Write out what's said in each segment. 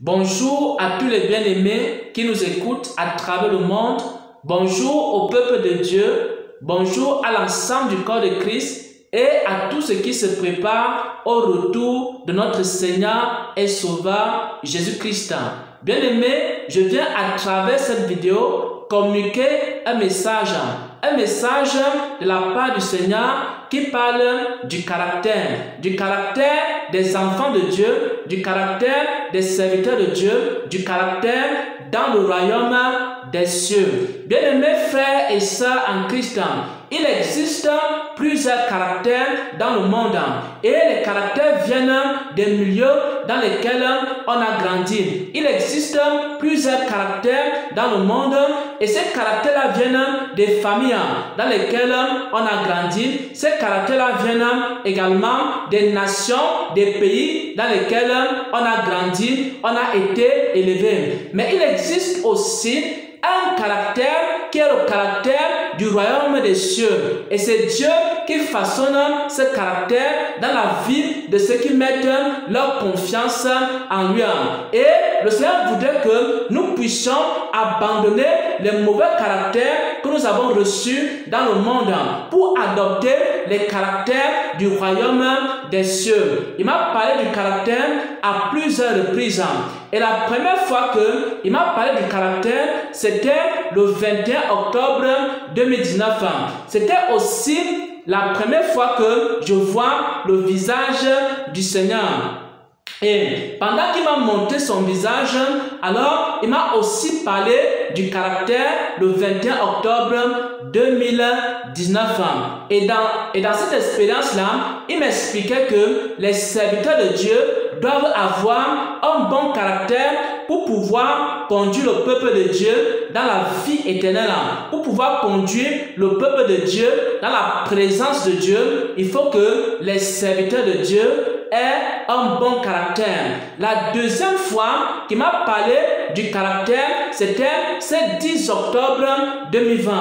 Bonjour à tous les bien-aimés qui nous écoutent à travers le monde. Bonjour au peuple de Dieu. Bonjour à l'ensemble du corps de Christ et à tous ceux qui se préparent au retour de notre Seigneur et Sauveur Jésus-Christ. Bien-aimés, je viens à travers cette vidéo communiquer un message de la part du Seigneur qui parle du caractère des enfants de Dieu, du caractère des serviteurs de Dieu, du caractère dans le royaume des cieux. Bien-aimés frères et sœurs en Christ, il existe plusieurs caractères dans le monde et les caractères viennent des milieux dans lesquels on a grandi. Il existe plusieurs caractères dans le monde et ces caractères-là viennent des familles dans lesquelles on a grandi. Ces caractères-là viennent également des nations, des pays dans lesquels on a grandi, on a été élevé. Mais il existe aussi un caractère qui est le caractère du royaume des cieux. Et c'est Dieu qui façonne ce caractère dans la vie de ceux qui mettent leur confiance en lui. Et le Seigneur voudrait que nous puissions abandonner les mauvais caractères que nous avons reçus dans le monde pour adopter les caractères du royaume des cieux. Il m'a parlé du caractère à plusieurs reprises. Et la première fois qu'il m'a parlé du caractère, c'était le 21 octobre 2019. C'était aussi la première fois que je vois le visage du Seigneur. Et pendant qu'il m'a montré son visage, alors il m'a aussi parlé du caractère le 21 octobre 2019. Et dans cette expérience-là, il m'expliquait que les serviteurs de Dieu doivent avoir un bon caractère pour pouvoir conduire le peuple de Dieu dans la vie éternelle. Pour pouvoir conduire le peuple de Dieu dans la présence de Dieu, il faut que les serviteurs de Dieu aient un bon caractère. La deuxième fois qu'il m'a parlé du caractère, c'était ce 10 octobre 2020.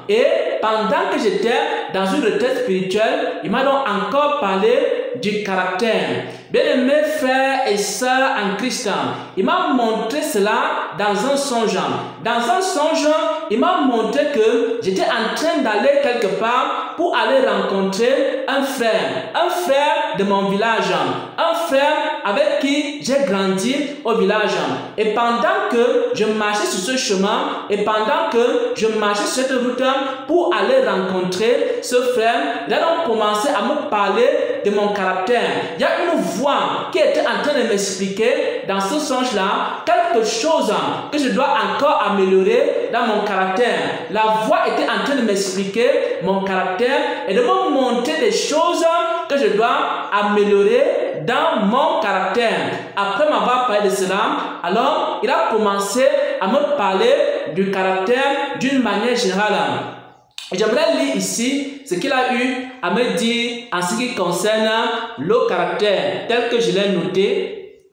Et pendant que j'étais dans une retraite spirituelle, il m'a donc encore parlé du caractère. Bien-aimés frères et sœurs en Christ, il m'a montré cela dans un songe. Dans un songe, il m'a montré que j'étais en train d'aller quelque part pour aller rencontrer un frère de mon village, un frère avec qui j'ai grandi au village. Et pendant que je marchais sur ce chemin, et pendant que je marchais sur cette route pour aller rencontrer ce frère, il a donc commencé à me parler de mon caractère. Il y a une voix qui était en train de m'expliquer dans ce songe-là quelque chose que je dois encore améliorer dans mon caractère. La voix était en train de m'expliquer mon caractère et de me montrer des choses que je dois améliorer dans mon caractère. Après m'avoir parlé de cela, alors il a commencé à me parler du caractère d'une manière générale. J'aimerais lire ici ce qu'il a eu à me dire en ce qui concerne le caractère, tel que je l'ai noté.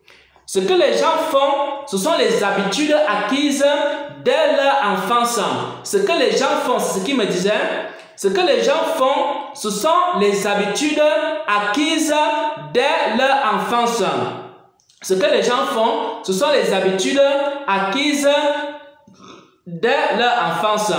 Ce que les gens font, ce sont les habitudes acquises dès leur enfance. Ce que les gens font, c'est ce qu'il me disait. Ce que les gens font, ce sont les habitudes acquises dès leur enfance. Ce que les gens font, ce sont les habitudes acquises dès leur enfance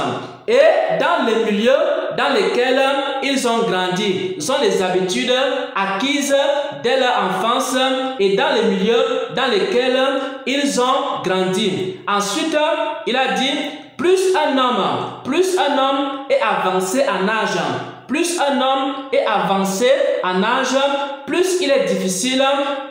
et dans les milieux dans lesquels ils ont grandi. Ce sont les habitudes acquises dès leur enfance et dans les milieux dans lesquels ils ont grandi. Ensuite, il a dit, plus un homme est avancé en âge, plus un homme est avancé en âge, plus il est difficile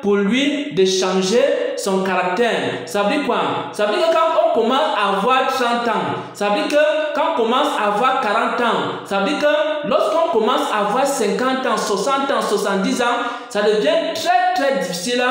pour lui de changer son caractère. Ça veut dire quoi? Ça veut dire que quand on commence à avoir 30 ans, ça veut dire que quand on commence à avoir 40 ans, ça veut dire que lorsqu'on commence à avoir 50 ans, 60 ans, 70 ans, ça devient très difficile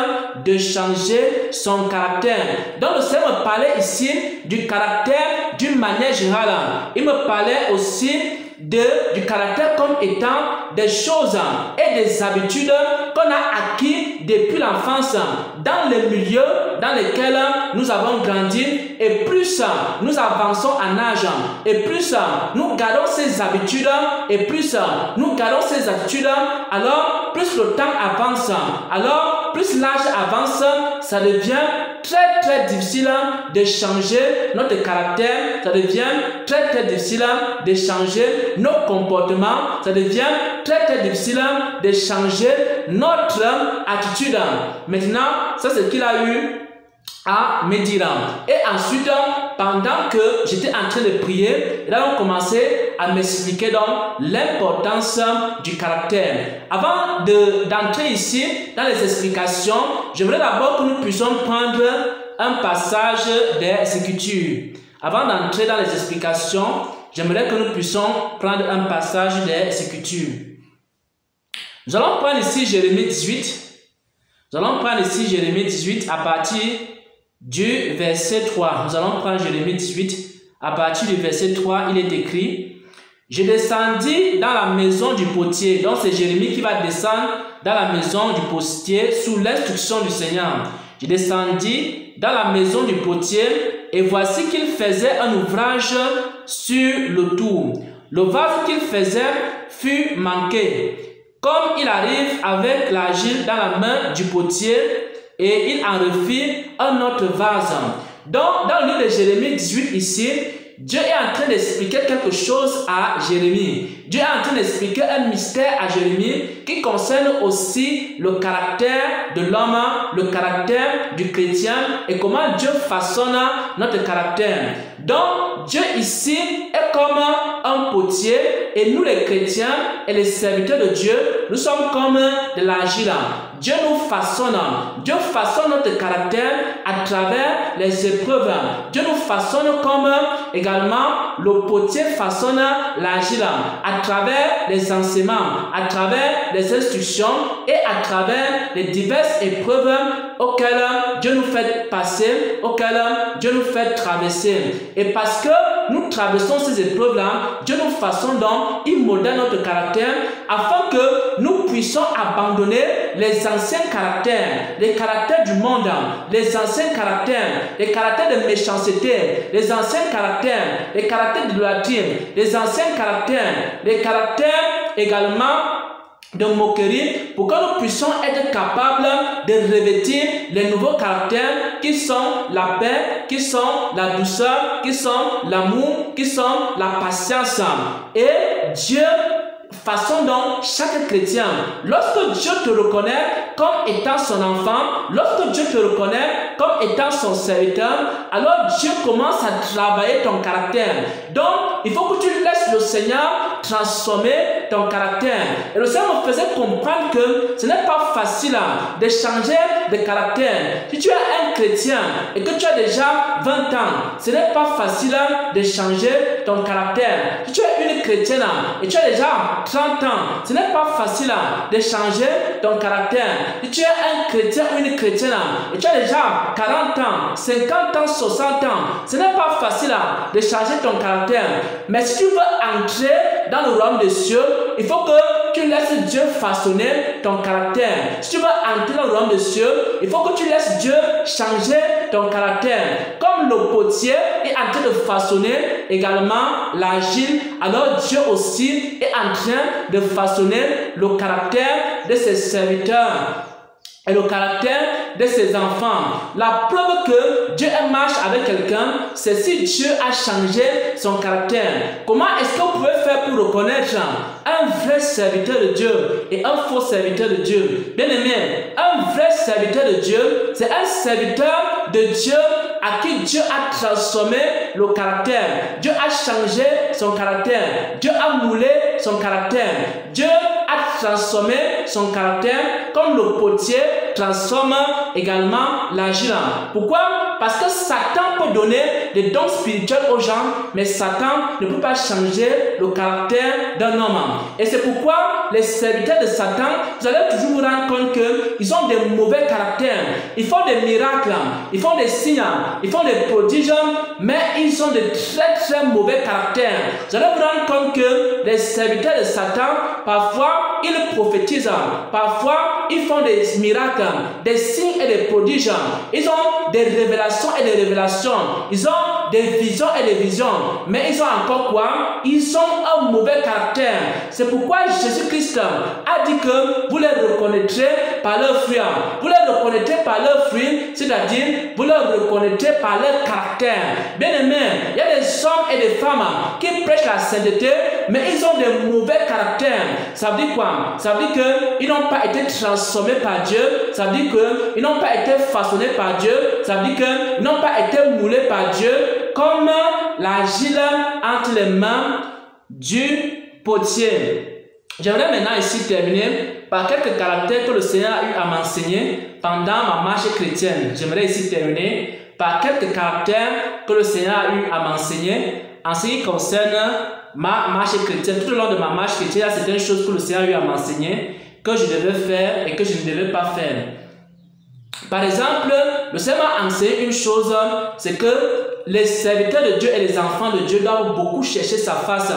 de changer son caractère. Donc le Seigneur me parlait ici du caractère d'une manière générale. Il me parlait aussi du caractère comme étant des choses et des habitudes qu'on a acquis depuis l'enfance dans les milieux dans lesquels nous avons grandi, et plus nous avançons en âge et plus nous gardons ces habitudes et plus nous gardons ces attitudes, alors plus le temps avance, alors plus l'âge avance, ça devient très difficile de changer notre caractère, ça devient très difficile de changer nos comportements, ça devient très difficile de changer notre attitude. Maintenant, ça c'est ce qu'il a eu à me dire. Et ensuite, pendant que j'étais en train de prier, il a commencé à m'expliquer donc l'importance du caractère. Avant d'entrer ici dans les explications, j'aimerais d'abord que nous puissions prendre un passage des Écritures. Avant d'entrer dans les explications, j'aimerais que nous puissions prendre un passage des Écritures. Nous allons prendre ici Jérémie 18. Nous allons prendre ici Jérémie 18 à partir du verset 3. Nous allons prendre Jérémie 18 à partir du verset 3. Il est écrit: je descendis dans la maison du potier. Donc c'est Jérémie qui va descendre dans la maison du potier sous l'instruction du Seigneur. Je descendis dans la maison du potier et voici qu'il faisait un ouvrage sur le tour. Le vase qu'il faisait fut manqué, comme il arrive avec l'argile dans la main du potier, et il en refit un autre vase. Donc, dans le livre de Jérémie 18 ici, Dieu est en train d'expliquer quelque chose à Jérémie. Dieu est en train d'expliquer un mystère à Jérémie qui concerne aussi le caractère de l'homme, le caractère du chrétien et comment Dieu façonne notre caractère. Donc, Dieu ici est comme un potier et nous les chrétiens et les serviteurs de Dieu, nous sommes comme de l'argile. Dieu nous façonne. Dieu façonne notre caractère à travers les épreuves. Dieu nous façonne comme également le potier façonne l'argile à travers les enseignements, à travers les instructions et à travers les diverses épreuves auxquelles Dieu nous fait passer, auxquelles Dieu nous fait traverser. Et parce que nous traversons ces épreuves-là, Dieu nous façonne donc, il modèle notre caractère afin que nous puissions abandonner les anciens caractères, les caractères du monde, les anciens caractères, les caractères de méchanceté, les anciens caractères, les caractères d'idolâtrie, les anciens caractères, les caractères également de moquerie, pour que nous puissions être capables de revêtir les nouveaux caractères qui sont la paix, qui sont la douceur, qui sont l'amour, qui sont la patience. Et Dieu façonne donc chaque chrétien. Lorsque Dieu te reconnaît comme étant son enfant, lorsque Dieu te reconnaît comme étant son serviteur, alors Dieu commence à travailler ton caractère. Donc, il faut que tu laisses le Seigneur transformer ton caractère. Et le Seigneur me faisait comprendre que ce n'est pas facile de changer de caractère. Si tu es un chrétien et que tu as déjà 20 ans, ce n'est pas facile de changer ton caractère. Si tu es une chrétienne et tu as déjà 30 ans, ce n'est pas facile de changer ton caractère. Si tu es un chrétien ou une chrétienne et tu as déjà 40 ans, 50 ans, 60 ans, ce n'est pas facile de changer ton caractère. Mais si tu veux entrer dans le royaume des cieux, il faut que tu laisses Dieu façonner ton caractère. Si tu veux entrer dans le royaume des cieux, il faut que tu laisses Dieu changer ton caractère. Comme le potier est en train de façonner également l'argile, alors Dieu aussi est en train de façonner le caractère de ses serviteurs et le caractère de ses enfants. La preuve que Dieu marche avec quelqu'un, c'est si Dieu a changé son caractère. Comment est-ce que vous pouvez faire pour reconnaître un vrai serviteur de Dieu et un faux serviteur de Dieu? Bien aimé, un vrai serviteur de Dieu, c'est un serviteur de Dieu à qui Dieu a transformé le caractère. Dieu a changé son caractère. Dieu a moulé son caractère. Dieu a transformé son caractère comme le potier transforme également l'argile. Pourquoi? Parce que Satan peut donner des dons spirituels aux gens, mais Satan ne peut pas changer le caractère d'un homme. Et c'est pourquoi les serviteurs de Satan, vous allez toujours vous rendre compte qu'ils ont des mauvais caractères. Ils font des miracles, ils font des signes, ils font des prodiges, mais ils ont de très mauvais caractères. Vous allez vous rendre compte que les serviteurs de Satan, parfois, ils prophétisent, parfois, ils font des miracles, des signes et des prodiges. Ils ont des révélations et des révélations. Ils ont des visions et des visions. Mais ils ont encore quoi? Ils ont un mauvais caractère. C'est pourquoi Jésus-Christ a dit que vous les reconnaîtrez par leurs fruits. Vous les les reconnaîtrez par leurs fruits, c'est-à-dire vous les reconnaîtrez par leur caractère. Bien aimé, il y a des hommes et des femmes qui prêchent la sainteté, mais ils ont des mauvais caractères. Ça veut dire quoi? Ça veut dire qu'ils n'ont pas été transformés par Dieu. Ça veut dire qu'ils n'ont pas été façonnés par Dieu. Ça veut dire qu'ils n'ont pas été moulés par Dieu comme l'argile entre les mains du potier. J'aimerais maintenant ici terminer par quelques caractères que le Seigneur a eu à m'enseigner pendant ma marche chrétienne. J'aimerais ici terminer par quelques caractères que le Seigneur a eu à m'enseigner en ce qui concerne ma marche chrétienne. Tout au long de ma marche chrétienne, il y a certaines choses que le Seigneur a eu à m'enseigner que je devais faire et que je ne devais pas faire. Par exemple, le Seigneur m'a enseigné une chose, c'est que les serviteurs de Dieu et les enfants de Dieu doivent beaucoup chercher sa face.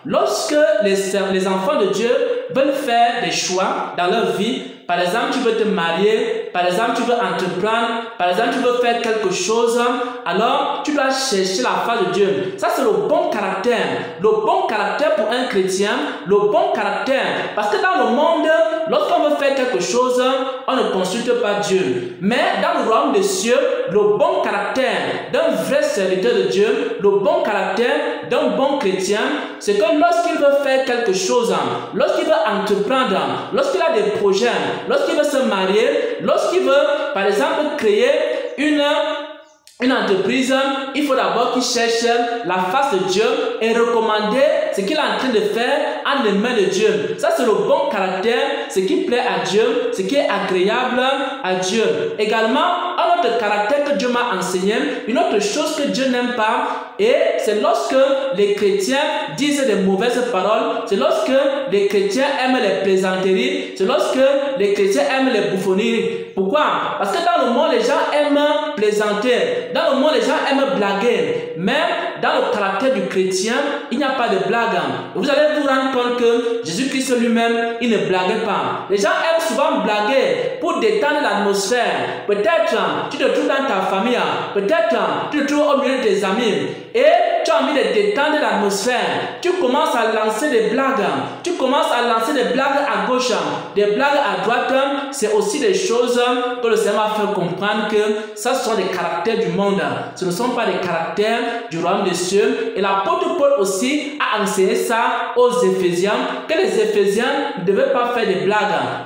Lorsque les enfants de Dieu veulent faire des choix dans leur vie, par exemple, tu veux te marier, par exemple, tu veux entreprendre, par exemple, tu veux faire quelque chose, alors tu dois chercher la face de Dieu. Ça, c'est le bon caractère. Le bon caractère pour un chrétien, le bon caractère. Parce que dans le monde, lorsqu'on veut faire quelque chose, on ne consulte pas Dieu. Mais dans le royaume des cieux, le bon caractère d'un vrai serviteur de Dieu, le bon caractère d'un bon chrétien, c'est que lorsqu'il veut faire quelque chose, lorsqu'il veut entreprendre, lorsqu'il a des projets, lorsqu'il veut se marier, lorsqu'il veut, par exemple, créer une entreprise, il faut d'abord qu'il cherche la face de Dieu et recommander ce qu'il est en train de faire en les mains de Dieu. Ça, c'est le bon caractère, ce qui plaît à Dieu, ce qui est agréable à Dieu. Également, un autre caractère que Dieu m'a enseigné, une autre chose que Dieu n'aime pas, et c'est lorsque les chrétiens disent des mauvaises paroles, c'est lorsque les chrétiens aiment les plaisanteries, c'est lorsque les chrétiens aiment les bouffonneries. Pourquoi? Parce que dans le monde, les gens aiment plaisanter. Dans le monde, les gens aiment blaguer. Mais dans le caractère du chrétien, il n'y a pas de blague. Vous allez vous rendre compte que Jésus-Christ lui-même, il ne blaguait pas. Les gens aiment souvent blaguer pour détendre l'atmosphère. Peut-être tu te trouves dans ta famille, peut-être tu te trouves au milieu de tes amis et tu as envie de détendre l'atmosphère. Tu commences à lancer des blagues. Tu commences à lancer des blagues à gauche, des blagues à droite. C'est aussi des choses que le Seigneur va faire comprendre que ça, ce sont des caractères du monde. Ce ne sont pas des caractères du royaume des cieux. Et l'apôtre Paul aussi a enseigné ça aux Éphésiens, que les Éphésiens ne devaient pas faire des blagues,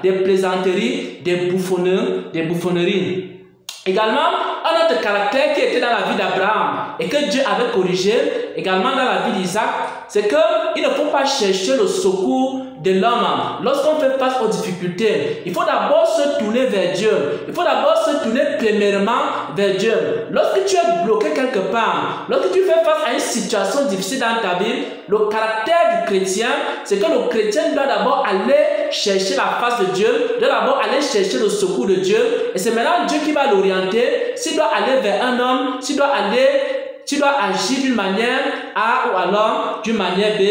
des plaisanteries, des bouffonneries. Également, un autre caractère qui était dans la vie d'Abraham et que Dieu avait corrigé, également dans la vie d'Isaac, c'est qu'il ne faut pas chercher le secours de l'homme lorsqu'on fait face aux difficultés. Il faut d'abord se tourner vers Dieu. Il faut d'abord se tourner premièrement vers Dieu. Lorsque tu es bloqué quelque part, lorsque tu fais face à une situation difficile dans ta vie, le caractère du chrétien, c'est que le chrétien doit d'abord aller chercher la face de Dieu, doit d'abord aller chercher le secours de Dieu, et c'est maintenant Dieu qui va l'orienter. S'il doit aller vers un homme, s'il doit agir d'une manière A ou alors d'une manière B.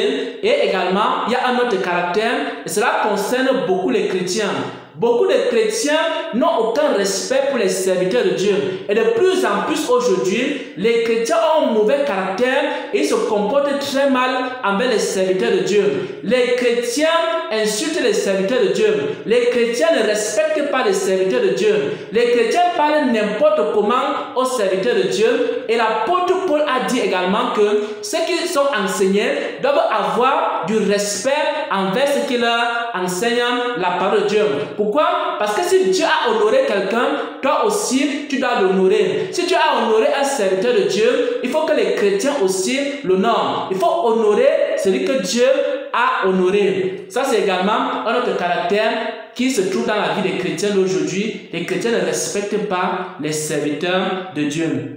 Et également, il y a un autre caractère, et cela concerne beaucoup les chrétiens. Beaucoup de chrétiens n'ont aucun respect pour les serviteurs de Dieu. Et de plus en plus aujourd'hui, les chrétiens ont un mauvais caractère et ils se comportent très mal envers les serviteurs de Dieu. Les chrétiens insultent les serviteurs de Dieu. Les chrétiens ne respectent pas les serviteurs de Dieu. Les chrétiens parlent n'importe comment aux serviteurs de Dieu. Et l'apôtre Paul a dit également que ceux qui sont enseignés doivent avoir du respect envers ce qui leur enseigne la parole de Dieu. Pourquoi? Parce que si Dieu a honoré quelqu'un, toi aussi, tu dois l'honorer. Si Dieu a honoré un serviteur de Dieu, il faut que les chrétiens aussi l'honorent. Il faut honorer celui que Dieu a honoré. Ça, c'est également un autre caractère qui se trouve dans la vie des chrétiens d'aujourd'hui. Les chrétiens ne respectent pas les serviteurs de Dieu.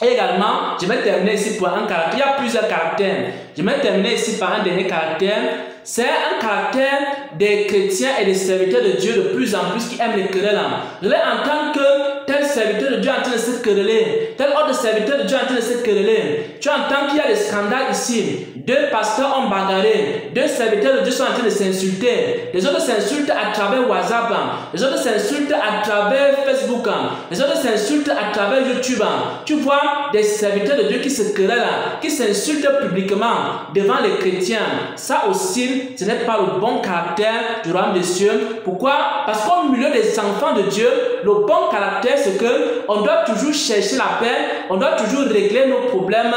Et également, je vais terminer ici par un caractère. Il y a plusieurs caractères. Je vais terminer ici par un dernier caractère. C'est un caractère des chrétiens et des serviteurs de Dieu de plus en plus qui aiment les querelles. Je vais entendre que tel serviteur de Dieu est en train de se quereller, tel autre serviteur de Dieu est en train de se quereller. Tu entends qu'il y a des scandales ici. Deux pasteurs ont bagarré, deux serviteurs de Dieu sont en train de s'insulter. Les autres s'insultent à travers WhatsApp, les autres s'insultent à travers Facebook, les autres s'insultent à travers YouTube. Tu vois des serviteurs de Dieu qui se querellent, qui s'insultent publiquement devant les chrétiens. Ça aussi, ce n'est pas le bon caractère du royaume des cieux. Pourquoi? Parce qu'au milieu des enfants de Dieu, le bon caractère, c'est que on doit toujours chercher la paix, on doit toujours régler nos problèmes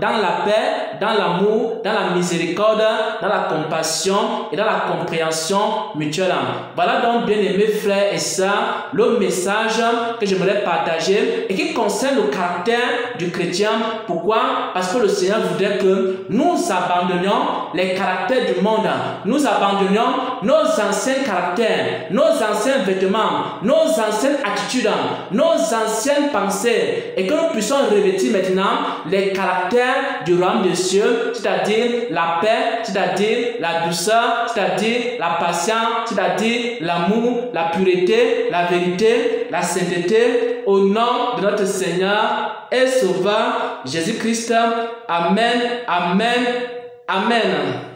dans la paix, dans l'amour, dans la miséricorde, dans la compassion et dans la compréhension mutuelle. Voilà donc, bien-aimés frères et sœurs, le message que j'aimerais partager et qui concerne le caractère du chrétien. Pourquoi? Parce que le Seigneur voudrait que nous abandonnions les caractères du monde, nous abandonnions nos anciens caractères, nos anciens vêtements, nos anciennes attitudes, nos anciennes pensées, et que nous puissions revêtir maintenant les caractères du royaume des cieux, c'est-à-dire la paix, c'est-à-dire la douceur, c'est-à-dire la patience, c'est-à-dire l'amour, la pureté, la vérité, la sainteté, au nom de notre Seigneur et Sauveur Jésus-Christ. Amen, amen, amen.